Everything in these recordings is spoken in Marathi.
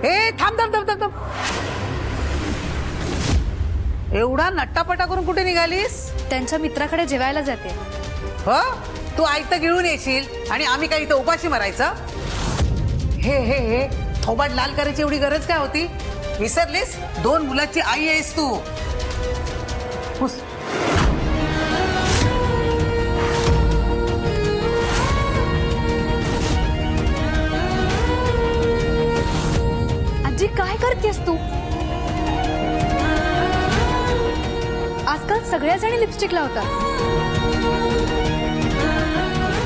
ए थांब थांब थांब थांब थांब. एवढा नट्टापटा करून कुठे निघालीस? त्यांच्या मित्राकडे जेवायला जाते. हो, तू आयतं गिळून येशील आणि आम्ही काय इथं उपाशी मरायचं? हे हे हे थोबाड लाल करायची एवढी गरज काय होती? विसरलीस? 2 मुलाची आई आहेस तू. हुस. आजी काय करतेस तू? आजकाल सगळ्या जणी लिपस्टिक लावतात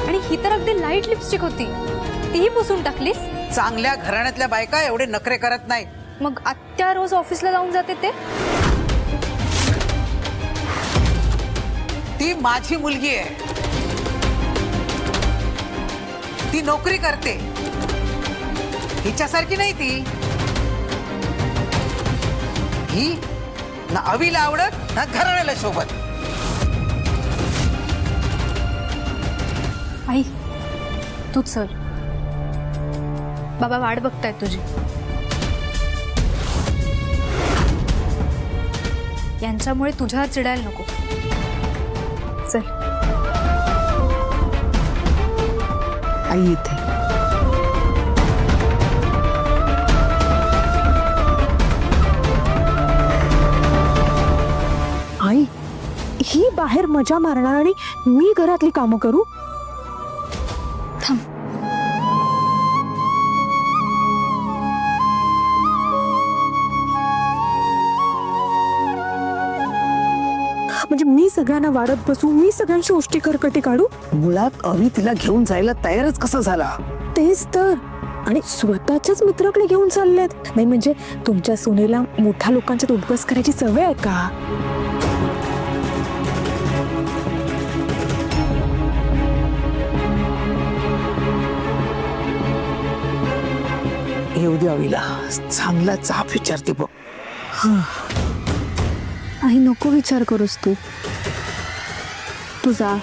आणि ही तर अगदी लाईट लिपस्टिक होती, तीही पुसून टाकलीस. चांगल्या घराण्यातल्या बायका एवढे नखरे करत नाही. मग आत्या रोज ऑफिसला जाऊन जाते ते? ती माझी मुलगी आहे, ती नोकरी करते, हिच्यासारखी नाही ती. ही ना अवीला आवडत ना घराण्याला शोभत. आई तू चल, बाबा वाट बघतायत तुझी. यांच्यामुळे तुझ्यावर चिडायला नको. चल. आई इथे. आई ही बाहेर मजा मारणार आणि मी घरातली कामं करू? थांब. म्हणजे मी सगळ्यांना वाढत बसू, मी सगळ्यांची उष्टी खरकटी काढू? मुळात अवी तिला घेऊन जायला तयारच कसा झाला? तेच तर. आणि स्वतःच्याच मित्राकडे घेऊन चाललेत. नाही म्हणजे तुमच्या सुनेला मोठ्या लोकांच्यात उठबस करायची सवय आहे का? येऊ दे अवीला, चांगला चाप विचारते बघ. आई नको विचार करूस तू. तुझा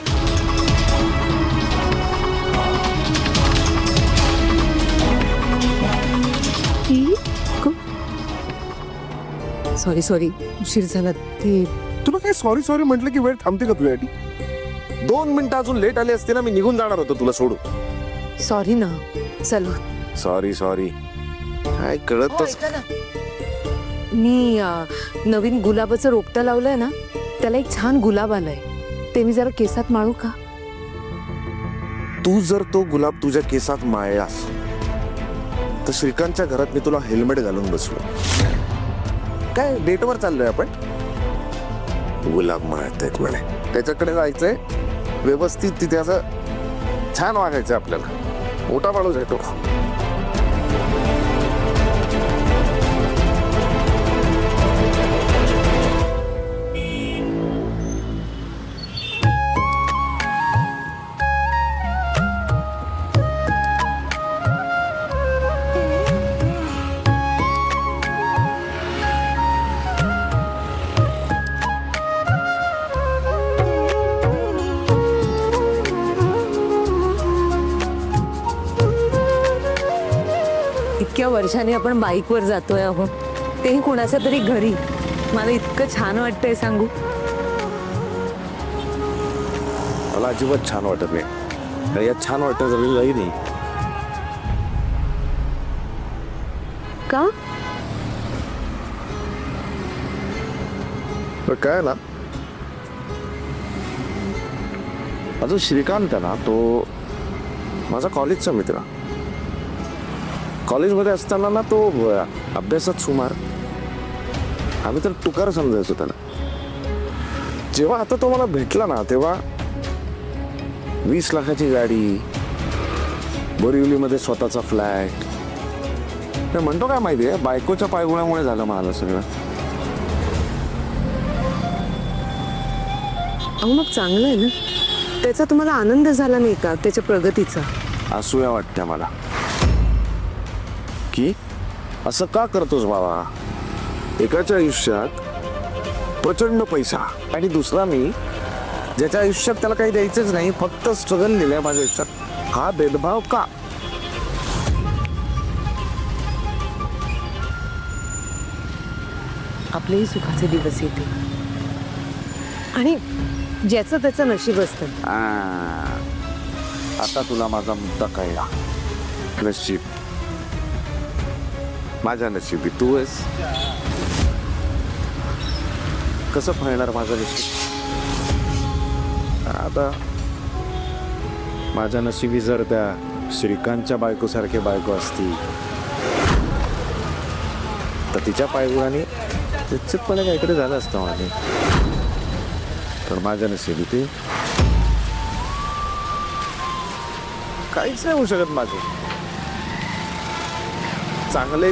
सॉरी सॉरी उशीर झाला ते. तुला काय सॉरी सॉरी म्हटलं की वेळ थांबते का तुझ्यासाठी? 2 मिनिटं अजून लेट आले असते ना, मी निघून जाणार होतो तुला सोडून. सॉरी ना. चल. सॉरी सॉरी काय कळतच. मी नवीन गुलाबाचं रोपटं लावलंय ना, त्याला एक छान गुलाब आलाय, ते मी जरा केसात माळू का? तू जर तो गुलाब तुझ्या केसात माळलास तर श्रीकांतच्या घरात मी तुला हेल्मेट घालून बसलो. काय डेटवर चाललोय आपण? गुलाब माळतायत म्हणे, त्याच्याकडे जायचंय, व्यवस्थित तिथे असं छान वागायचंय आपल्याला. मोठा माणूस आहे तो. इतक्या वर्षांनी आपण बाईकवर जातोय आहोत, तेही कोणाच्या तरी घरी. मला इतकं छान वाटतंय सांगू. मला अजिबात छान वाटत नाही. तर यात छान वाटत झालेलंही नाही. का? तर काय ना, माझा श्रीकांत आहे ना, तो माझा कॉलेजचा मित्र. कॉलेजमध्ये असताना ना तो अभ्यासात सुमार, आम्ही तर तुकार समजायचो त्याला. जेव्हा आता तो मला भेटला ना, तेव्हा 20 लाखाची गाडी, बोरिवलीमध्ये स्वतःचा फ्लॅट. ते म्हणतो काय माहितीये, बायकोच्या पायगुळ्यामुळे झालं मला सगळं. अहो मग चांगलं आहे ना, त्याचा तुम्हाला आनंद झाला नाही का, त्याच्या प्रगतीचा? असूया वाटते मला की असं का करतोस बाबा. एकाच्या आयुष्यात प्रचंड पैसा आणि दुसरा मी, ज्याच्या आयुष्यात त्याला काही द्यायचंच नाही, फक्त स्ट्रगल लिहिलंय माझ्या आयुष्यात. हा भेदभाव का? आपलेही सुखाचे दिवस येते आणि ज्याचं त्याचं नशीब असतं. आता तुला माझा मुद्दा कळला. नशीब, माझ्या नशिबी तू आहेस. कसं फळणार माझं नशीब? आता माझ्या नशिबी जर त्या श्रीकांतच्या बायकोसारखे बायको असती तर तिच्या पायगुणाने निश्चितपणे काहीतरी झालं असतं माझे. तर माझ्या नशिबी ते काहीच नाही होऊ शकत माझे. चांगले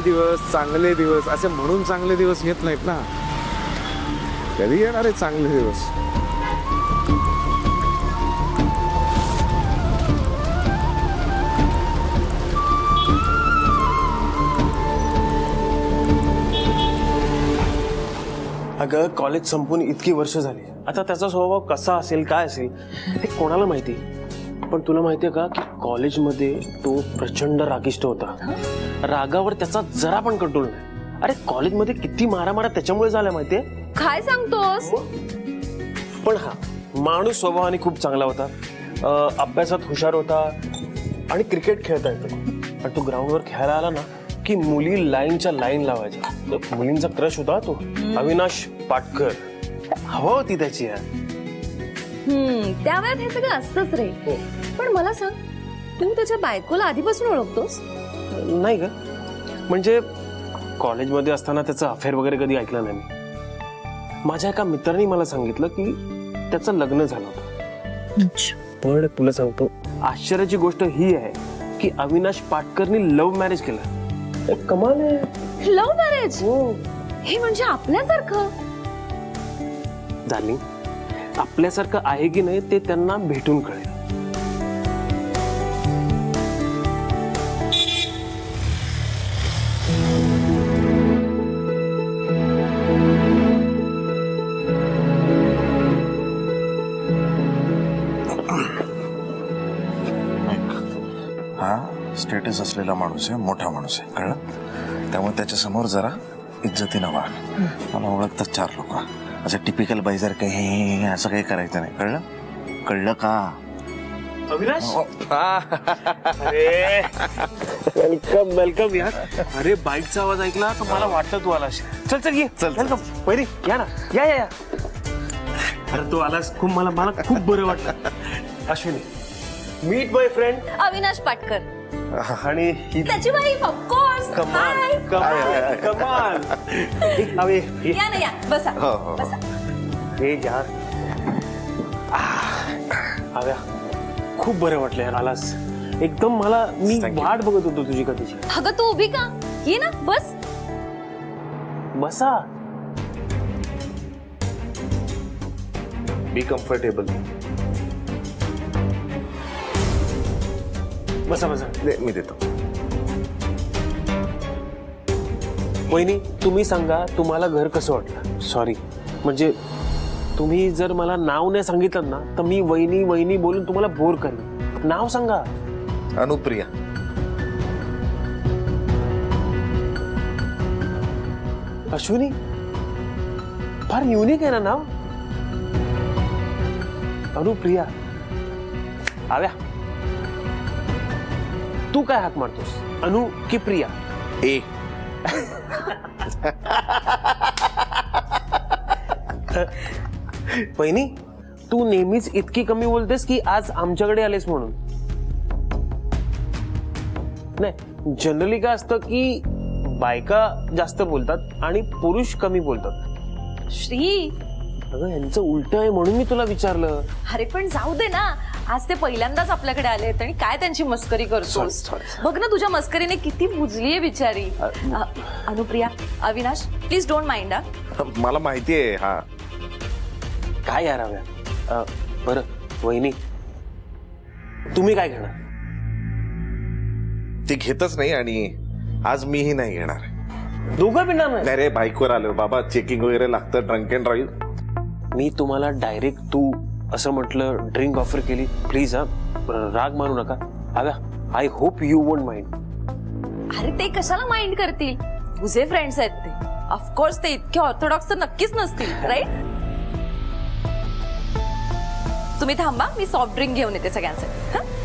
दिवस असे म्हणून चांगले दिवस येत नाहीत ना. कधी येणार आहे चांगले दिवस? अगं कॉलेज संपून इतकी वर्ष झाली. आता त्याचा स्वभाव कसा असेल काय असेल हे कोणाला माहिती. पण तुला माहितीये का की कॉलेजमध्ये तो प्रचंड रागिष्ट होता. रागावर त्याचा जरा पण कंट्रोल नाही. अरे कॉलेजमध्ये किती मारामारा त्याच्यामुळे झाल्या माहितीये. काय सांगतोस? पण हा माणूस स्वभावाने खूप चांगला होता. अभ्यासात हुशार होता आणि क्रिकेट खेळता येतो. आणि तो ग्राउंडवर खेळायला आला ना की मुली लाईनच्या लाईन लावायच्या. तर मुलींचा क्रश होता तो अविनाश पाटकर. हवा होती त्याची यार. त्या वेळात हे सगळं असतंच रे. पण मला सांग, तू त्याच्या बायकोला आधीपासून ओळखतोस? नाही ग, म्हणजे कॉलेजमध्ये असताना त्याचं अफेअर वगैरे कधी ऐकलं नाही मी. माझ्या एका मित्राने मला सांगितलं की त्याचं लग्न झालं होतं. पण तुला सांगतो आश्चर्याची गोष्ट ही आहे की अविनाश पाटकरनी लव्ह मॅरेज केलं. कमाल आहे. Love marriage? हे म्हणजे आपल्यासारखं. डार्लिंग, आपल्यासारखं आहे की नाही ते त्यांना भेटून कळेल. हा स्टेटस असलेला माणूस आहे, मोठा माणूस आहे, कळलं? त्यामुळे त्याच्या समोर जरा इज्जतीनं वाग. मला ओळखतात 4 लोक. असं टिपिकल बाईजर काही असं काही करायचं नाही, कळलं? कळलं का? अविनाश, अरे वेलकम वेलकम यार. अरे बाईकचा आवाज ऐकला तर मला वाटतं तू आलास. चल चल ये. चल वेलकम. पहिली या ना. या या या. अरे तू आलास, खूप मला खूप बरं वाटलं. अश्विनी, मीट माय फ्रेंड अविनाश पाटकर आणि त्याची वाईफ. ऑफकोर्स. कमाल कमाल कमाल. अवे या ना, या बसा बसा. हे यार आव्या, खूप बरं वाटलं यार आलास. एकदम मला मी वाट बघत होतो तुझी कधीची. अगं तू उभी का? ये ना, बस. बसा. Be comfortable. बसा बसा. मी देतो. वहिनी, तुम्ही सांगा तुम्हाला घर कसं वाटलं. सॉरी, म्हणजे तुम्ही जर मला नाव नाही सांगितलं ना तर मी वहिनी वहिनी बोलून तुम्हाला बोर करेन. नाव सांगा. अनुप्रिया. अश्विनी, फार युनिक आहे ना नाव. अनुप्रिया. आव्या, तू काय हाक मारतोस? अनु की प्रिया? ए वहिनी, तू नेहमीच इतकी कमी बोलतेस की आज आमच्याकडे आलेस म्हणून? नाही, जनरली काय असतं की बायका जास्त बोलतात आणि पुरुष कमी बोलतात. श्री, अगं यांचं उलट आहे म्हणून मी तुला विचारलं. अरे पण जाऊ दे ना. आज ते पहिल्यांदाच आपल्याकडे आलेत आणि काय त्यांची मस्करी करतोस. Sorry. बघ ना, तुझ्या मस्करीने किती बुजलीये बिचारी. Anupriya, Avinash, please don't mind. मला माहितीये. हा काय यार हव्या. बरं वहिनी, तुम्ही काय घेणार? ती घेतच नाही आणि आज मीही नाही घेणार. दोघं पिणार नाही? नाही रे, बाईकवर आलो बाबा. चेकिंग वगैरे लागतं. Drunk and drive. मी तुम्हाला डायरेक्ट तू असं म्हटलं, ड्रिंक ऑफर केली. प्लीज हा, राग मानू नका. हव्या, I hope you won't mind. अरे ते कशाला माइंड करतील? तुझे फ्रेंड्स आहेत ते. ऑफकोर्स ते इतके ऑर्थोडॉक्स तर नक्कीच नसतील, राईट? तुम्ही थांबा, मी सॉफ्ट ड्रिंक घेऊन येते सगळ्यांसाठी. हं?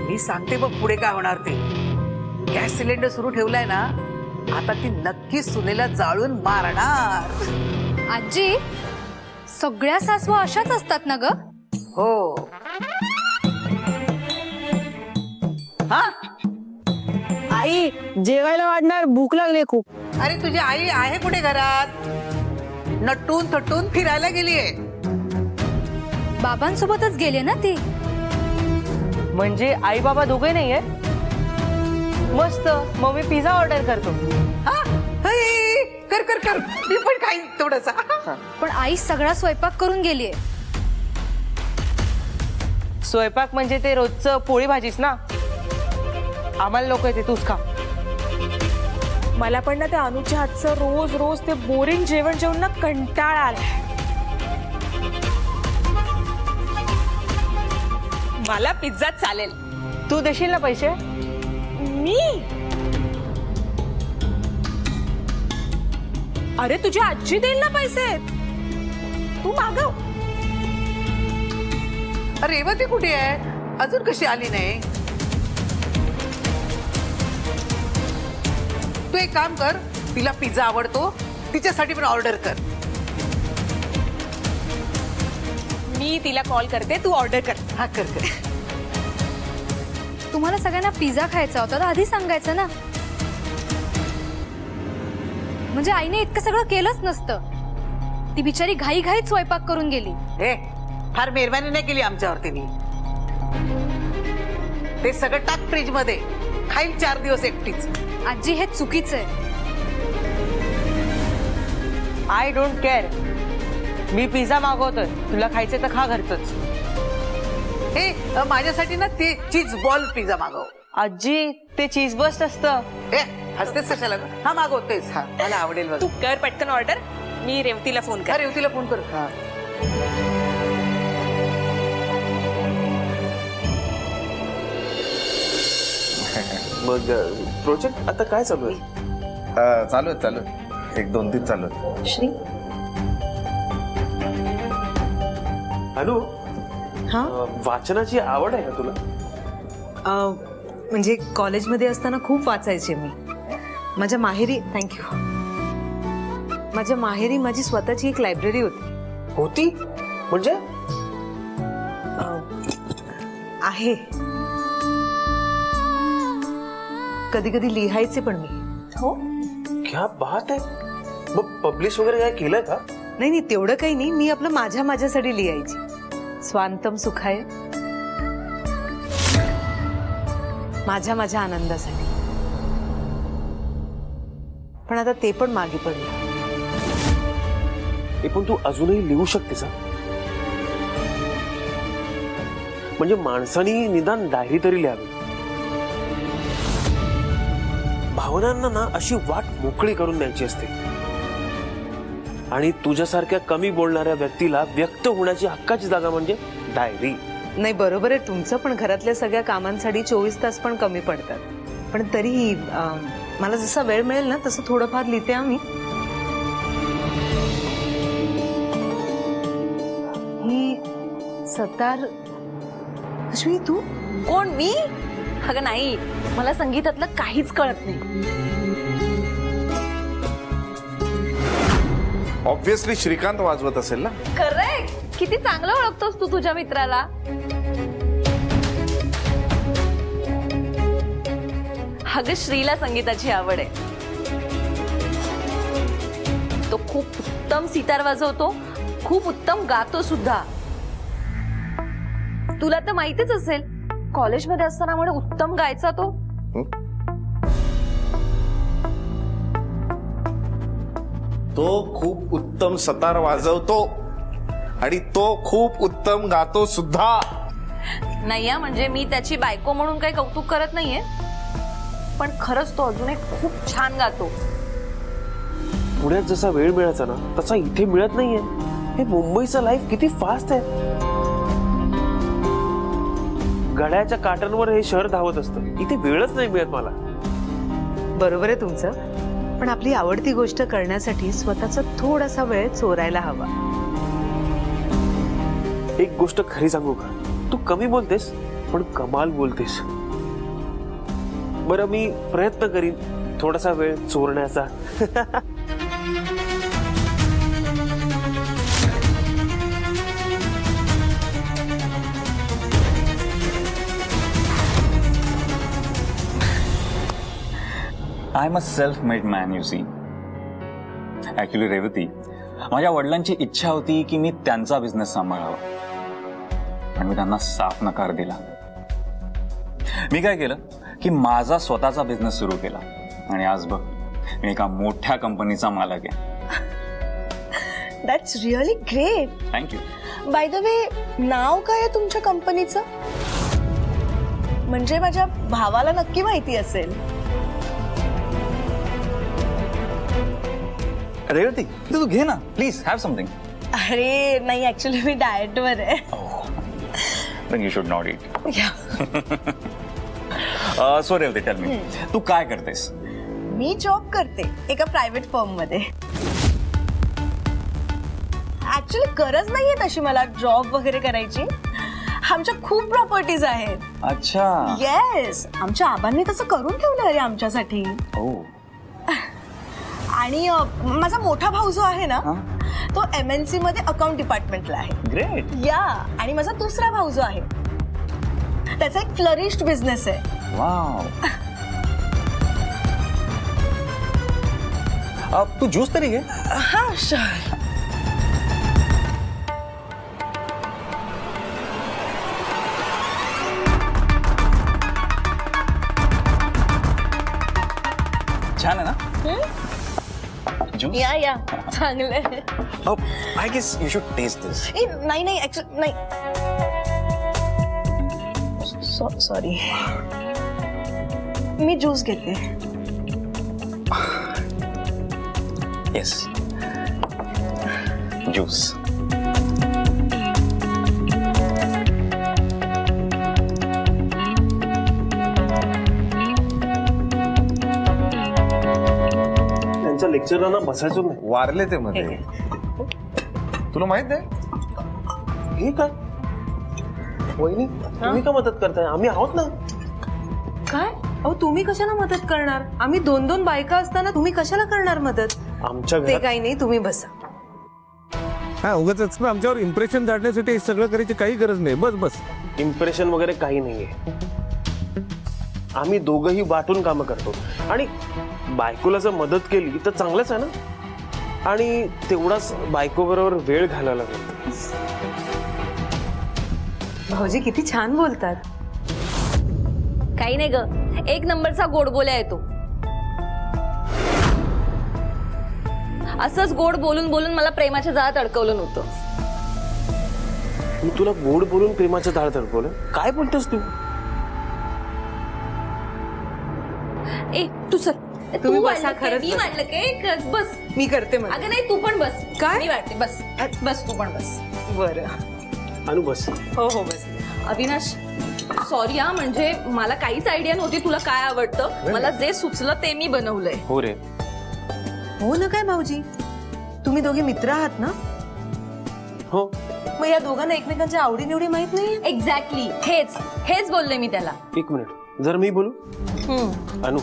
मी सांगते बघ पुढे काय होणार ते. गॅस सिलेंडर सुरू ठेवलाय ना, आता ती नक्कीच सुनेला जाळून मारणार. आजी, सगळ्या सासवा अशाच असतात ना ग? हो. हा, आई जेवायला वाढणार, भूक लागली खूप. अरे तुझी आई आहे कुठे घरात? नटून थटून फिरायला गेलीये. बाबांसोबतच गेले ना ती. म्हणजे आई बाबा दोघे नाहीये? मस्त, मग मी पिझ्झा ऑर्डर करतो. हा, हे, कर कर कर, मी पण खाईन थोडसा. पण आई सगळा स्वयंपाक करून गेलीये. स्वयंपाक म्हणजे ते रोजचं पोळी भाजीच ना. आम्हाला नको येते, तूच खा. मला पण ना त्या अनुच्या हातचं रोज रोज ते बोरिंग जेवण जेवण ना कंटाळा आलाय. मला पिझ्झा चालेल. तू देशील ना पैसे? मी? अरे तुझी आजी देईल ना पैसे, तू मागव. अरे रेवती कुठे आहे? अजून कशी आली नाही? तू एक काम कर, तिला पिझ्झा आवडतो, तिच्यासाठी पण ऑर्डर कर. मी तिला कॉल करते, तू ऑर्डर कर. हा, कर कर. तुम्हाला सगळ्यांना पिझ्झा खायचा होता तर आधी सांगायचं ना. म्हणजे आईने इतकं सगळं केलंच नसतं. ती बिचारी घाई घाईत स्वयंपाक करून गेली. हे, फार मेहरबानी नाही केली आमच्यावरती. मी ते सगळं टाक फ्रीज मध्ये, खाईल 4 दिवस एकटीच. आजी, हे चुकीचं आहे. I don't care. मी पिझ्झा मागवतोय, तुला खायचं तर खा घरचंच. हे, माझ्यासाठी ना ते चीज बॉल पिझ्झा मागव. आजी, ते चीज बस्ट असतं. हे, हसतेच कशाला ग? हा, मागवतेस. हा, मला आवडेल बघ. तू कर पटकन ऑर्डर, मी रेवतीला फोन कर. अरे रेवतीला फोन कर. हा. मग प्रोजेक्ट आता काय चालू आहे? चालू आहे 1-2-3 चालू आहे. अनु, हा? वाचनाची आवड आहे का तुला? म्हणजे कॉलेजमध्ये असताना खूप वाचायचे मी. माझ्या माहेरी, थँक्यू, माझ्या माहेरी माझी स्वतःची एक लायब्ररी होती म्हणजे? आहे. कधी कधी लिहायचे पण मी. हो, क्या बात आहे. मग पब्लिश वगैरे काय केलंय का? नाही नाही, तेवढं काही नाही. मी आपलं माझ्यासाठी लिहायची. स्वांतम सुखाय, माझ्या आनंदासाठी. पण आता ते पण मागे पडलं. पण तू अजूनही लिहू शकतेस? म्हणजे माणसानी निदान डायरी तरी लिहावी. भावनांना ना अशी वाट मोकळी करून द्यायची असते. आणि तुझ्यासारख्या कमी बोलणाऱ्या व्यक्तीला व्यक्त होण्याची हक्काची जागा म्हणजे डायरी. नाही, बरोबर आहे तुमचं. पण घरातल्या सगळ्या कामांसाठी 24 तास पण कमी पडतात. पण तरीही मला जसा वेळ मिळेल ना तसं थोडंफार लिहिते आम्ही. ही सतार अश्विनी, तू? कोण, मी? अगं नाही, मला संगीतातलं काहीच कळत नाही. ऑब्व्हियसली श्रीकांत वाजवत असेल ना. करेक्ट. किती चांगलं ओळखतोस तू तुझ्या मित्राला. अगं, श्रीला संगीताची आवड आहे. तो खूप उत्तम सितार वाजवतो, खूप उत्तम गातो सुद्धा. तुला तर माहितीच असेल, कॉलेजमध्ये असताना म्हणे उत्तम गायचा तो. तो खूप उत्तम सतार वाजवतो आणि तो खूप उत्तम गातो सुद्धा. नाही म्हणजे मी त्याची बायको म्हणून काही कौतुक करत नाहीये, पण खरंच तो अजूनही खूप छान गातो. पुण्यात जसा वेळ मिळायचा ना तसा इथे मिळत नाहीये. हे मुंबईचं लाईफ किती फास्ट आहे. घड्याच्या काटांवर हे शहर धावत असतं, इथे वेळच नाही मिळत मला. बरोबर आहे तुमचं, पण आपली आवडती गोष्ट करण्यासाठी स्वतःचा थोडासा वेळ चोरायला हवा. एक गोष्ट खरी सांगू का, तू कमी बोलतेस पण कमाल बोलतेस. बरं मी प्रयत्न करीन थोडासा वेळ चोरण्याचा. I am a self made man you see. Actually Revati, माझ्या वडिलांची इच्छा होती की मी त्यांचा बिझनेस सांभाळावा, पण मी त्यांना साफ नकार दिला. मी काय केलं की माझा स्वतःचा बिझनेस सुरू केला आणि आज बघ मी एका मोठ्या कंपनीचा मालक आहे. That's really great. Thank you. By the way, नाव काय आहे तुमच्या कंपनीचं? म्हणजे माझ्या भावाला नक्की माहिती असेल. रेवती, तू घे ना प्लीज, हॅव समथिंग. अरे नाही, ऍक्च्युली मी डाएटवर आहे. then you should not eat. So Revati, tell me, तू काय करतेस? मी जॉब करते एका प्रायव्हेट फर्म मध्ये. ऍक्च्युली गरज नाहीये तशी मला जॉब वगैरे करायची. आमच्या खूप प्रॉपर्टीज आहेत. अच्छा. येस, आमच्या आबांनी तसं करून ठेवलं आहे आमच्यासाठी. हो. आणि माझा मोठा भाऊ जो आहे ना, तो MNC मध्ये अकाउंट डिपार्टमेंटला आहे. ग्रेट. या, आणि माझा दुसरा भाऊ जो आहे त्याचा एक फ्लरिश्ड बिझनेस आहे. वाव. तू ज्यूस तरी घे. हा शुअर. छान आहे ना ज्यूस? या चांगलं. I guess you should taste this. नाही नाही, ऍक्च्युली नाही. सॉरी, मी ज्यूस घेते. Yes, juice. त्यांच्या लेक्चरांना बसायचो नाही. वारले ते मध्ये. तुला माहित नाही? हे काय वहिनी, तुम्ही का मदत करताय? आम्ही आहोत ना. काय अहो, तुम्ही कशाला मदत करणार? आम्ही 2-2 बायका असताना तुम्ही कशाला करणार मदत? आमच्या ते घरात काही नाही, तुम्ही बसा. हा उगाच ना आमच्यावर इम्प्रेशन झाडण्यासाठी हे सगळं करायची काही गरज नाही. बस बस. इम्प्रेशन वगैरे काही नाहीये. आम्ही दोघंही वाटून कामं करतो आणि बायकोला जर मदत केली तर चांगलंच आहे ना. आणि तेवढाच बायको बरोबर वेळ घालायला मिळतो. भाऊजी किती छान बोलतात. काही नाही ग, एक नंबरचा गोडबोल्या आहे तो. असंच गोड बोलून बोलून मला प्रेमाच्या जाळ्यात अडकवलं नव्हतं. मी तुला गोड बोलून प्रेमाचं जाळ तडकवलं? काय बोलतेस तू? ए तू सर, तुम्ही तू बसा, वाढलं काय? खरंच मी बसा. वाढलं काय? बस. मी करते मग. अगं नाही, तू पण बस. काय? मी वाटते, बस बस, तू पण बस. बरं. अनु बस. हो हो बस. अविनाश, सॉरी हा, म्हणजे मला काहीच आयडिया नव्हती तुला काय आवडतं. मला जे सुचलं ते मी बनवलंय. हो रे. हो ना. काय भाऊजी, तुम्ही दोघे मित्र आहात ना? हो. मग या दोघांना एकमेकांच्या आवडीनिवडी माहित नाही? एक्झॅक्टली, हेच बोलले मी त्याला. एक मिनिट, जर मी बोलू. अनु,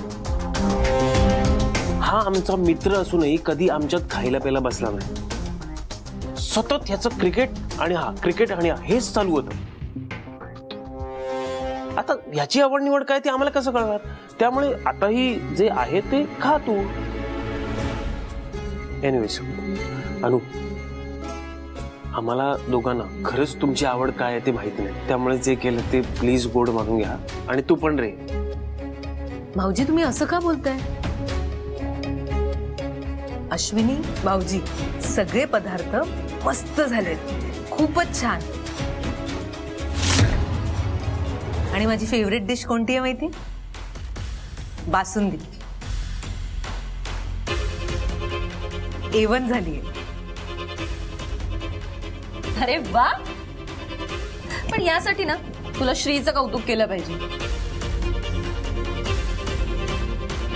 हा आमचा मित्र असूनही कधी आमच्यात खायला प्यायला बसला नाही. सतत ह्याचं क्रिकेट आणि हा हेच चालू होतं. आता ह्याची आवड निवड काय ते आम्हाला कसं कळणार? त्यामुळे आताही जे आहे ते खा तू. एनिवेज अनु, आम्हाला दोघांना खरंच तुमची आवड काय आहे ते माहिती नाही. त्यामुळे जे केलं ते प्लीज गोड मानून घ्या. आणि तू पण रे. भाऊजी तुम्ही असं का बोलताय? अश्विनी भाऊजी सगळे पदार्थ मस्त झालेत, खूपच छान. आणि माझी फेवरेट डिश कोणती आहे माहिती? बासुंदी. A1 झालीये. अरे वा, पण यासाठी ना तुला श्रीचं कौतुक केलं पाहिजे.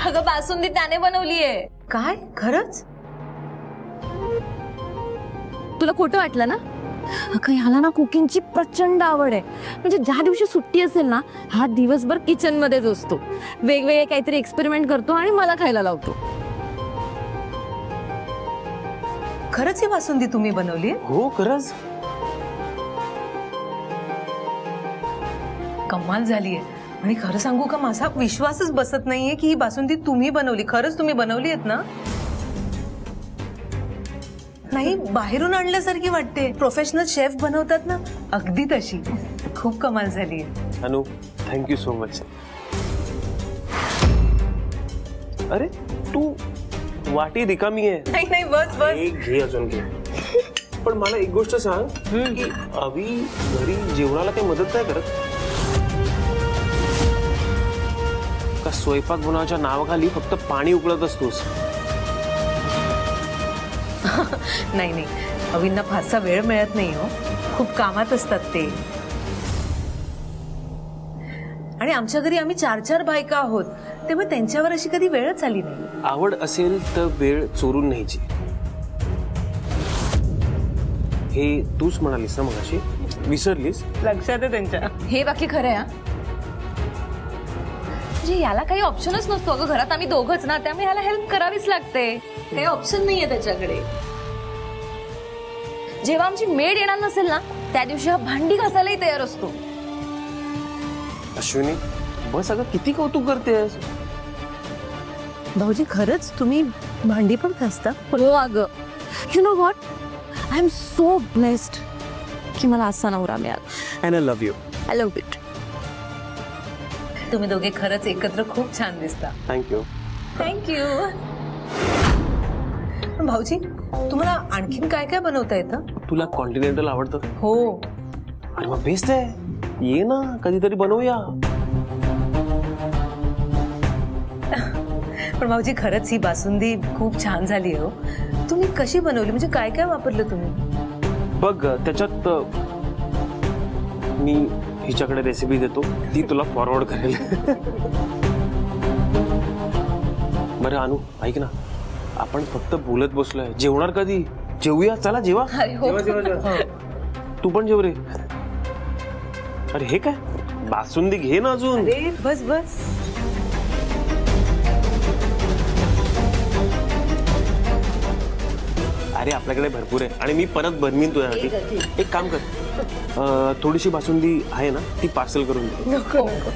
अगं बासुंदी त्याने बनवलीये. काय खरंच? तुला खोटं वाटलं ना? अगं ह्याला ना कुकिंगची प्रचंड आवड आहे. म्हणजे ज्या दिवशी सुट्टी असेल ना, हा दिवसभर किचन मध्येच असतो, वेगवेगळे काहीतरी एक्सपेरिमेंट करतो आणि मला खायला लावतो. खरंच ही बासुंदी तुम्ही बनवली? हो खरंच. कमाल झालीये. आणि खरं सांगू का, माझा विश्वासच बसत नाहीये की ही बासुंदी तुम्ही बनवली. खरंच तुम्ही बनवली आहेत ना? नाही, बाहेरून आणल्यासारखी वाटते. प्रोफेशनल शेफ बनवतात ना, अगदी तशी. खूप कमाल झालीये. अनु, थँक्यू सो मच. अरे तू वाटी रिकामी आहे. नाही नाही, बस बस. एक घे, अजून घे. पण मला एक गोष्ट सांग की अभि घरी जेवणाला काही मदत नाही करत का? स्वयंपाक बनवायच्या नावाखाली फक्त पाणी उकळत असतोस? नाही नाही, अविंना फारसा वेळ मिळत नाही हो, खूप कामात असतात ते. आणि आमच्या घरी आम्ही 4-4 बायका आहोत, तेव्हा त्यांच्यावर अशी कधी वेळच आली नाही. आवड असेल तर वेळ चोरून न्यायची, हे तूच म्हणालीस ना मगाशी. विसरलीस? लक्षात आहे त्यांच्या. हे बाकी खरं आहे. म्हणजे याला काही ऑप्शनच नसतो. अगं घरात आम्ही दोघंच ना, त्यामुळे याला हेल्प करावीच लागते. काही ऑप्शन नाहीये त्याच्याकडे. जेव्हा आमची मेड येणार नसेल ना, त्या दिवशी हा भांडी घासायलाही तयार असतो. अश्विनी बस, अगं किती कौतुक करतेस. भाऊजी खरंच तुम्ही भांडी पण घासता? हो अगं, you know what, I am so blessed की मला असा नवरा मिळाला. And I love you. I love it. तुम्ही दोघे खरंच एकत्र खूप छान दिसता. थँक्यू. थँक्यू. पण भाऊजी, तुम्हाला आणखीन काय काय बनवता येतं? तुला कॉन्टिनेंटल आवडतं? हो. अरे मग बेस्ट आहे, ये ना कधीतरी बनवूया. पण भाऊजी खरंच ही बासुंदी खूप छान झाली हो. तुम्ही कशी बनवली? म्हणजे काय काय वापरलं तुम्ही? बघ त्याच्यात मी हिच्याकडे रेसिपी देतो, ती तुला फॉरवर्ड करेल. बरं अनु, ऐक ना, आपण फक्त बोलत बसलोय, जेवणार कधी? जेवूया, चला जेवा. जेवा. तू पण जेव रे. अरे हे काय, बासुंदी घे ना अजून. अरे बस बस. अरे आपल्याकडे भरपूर आहे आणि मी परत बनवीन तुझ्यासाठी. एक काम कर, थोडीशी बासुंदी आहे ना, ती पार्सल करून दे. नको नको.